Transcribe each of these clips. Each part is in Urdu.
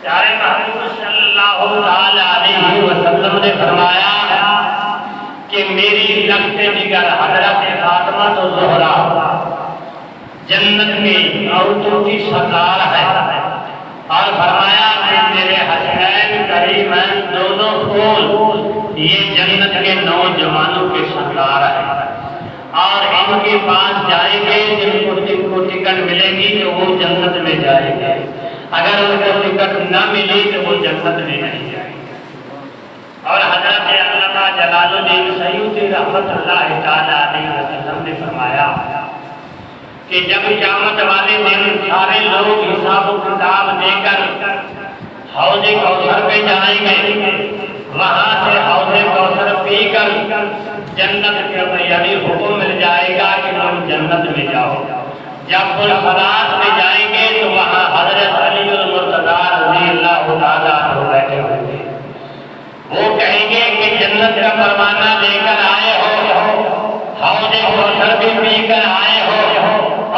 پیارے محبوب صلی اللہ علیہ وسلم نے فرمایا کہ میری لخت جگر حضرت فاطمہ زہرا جنت کی عورتوں کی سردار ہے، اور فرمایا کہ میرے حسنین کریمین دونوں پھول یہ جنت کے نوجوانوں کے سردار ہیں، اور ان کے پاس جائیں گے جن کو ٹکٹ ملے گی تو وہ جنت میں جائیں گے، اگر ان کو ٹکٹ نہ ملی تو وہ جنت میں نہیں جائیں گے۔ اور حضرت علامہ جلال الدین سیوطی رحمۃ اللہ تعالی علیہ وسلم نے فرمایا کہ جب قیامت والے دن سارے لوگ حساب و کتاب دے کر حوض کوثر پہ جائیں گے، وہاں سے حوض کوثر پی کر جنت کے یعنی حکم مل جائے گا کہ تم جنت میں جاؤ۔ جب وہ صراط میں جائیں گے تو وہاں حضرت علی المرتضیٰ رضی اللہ تعالیٰ عنہ بیٹھے ہوں گے، وہ کہیں گے کہ جنت کا پروانہ لے کر آئے ہو، حوض کوثر بھی پی کر آئے ہو،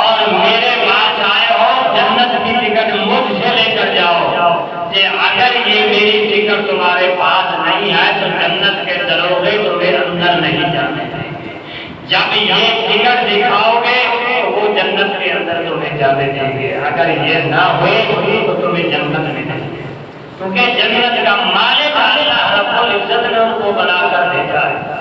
اور میرے پاس آئے ہو، جنت کی ٹکٹ مجھ سے لے کر جاؤ، کہ اگر یہ میری ٹکٹ تمہارے پاس نہیں ہے تو جنت کے دروازے تمہیں اندر نہیں جانے دیں گے، جب یہ ٹکٹ دکھاؤ گے تو وہ جنت کے اندر تمہیں جانے دیں گے، اگر یہ نہ ہوئے تو تمہیں جنت میں نہیں دیں گے، کیونکہ جنت کا مالک اللہ رب العزت نے ان کو بنا کر دیتا ہے۔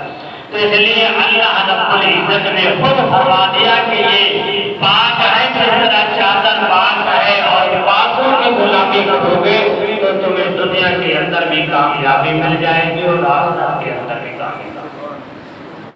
تو اس لیے اللہ رب العزت نے خود فرما دیا کہ یہ پاک ہے، جس طرح چادر پاک ہے، اور پاکوں کی غلامی کرو گے تو تمہیں دنیا کے اندر بھی کامیابی مل جائے گی اور آخرت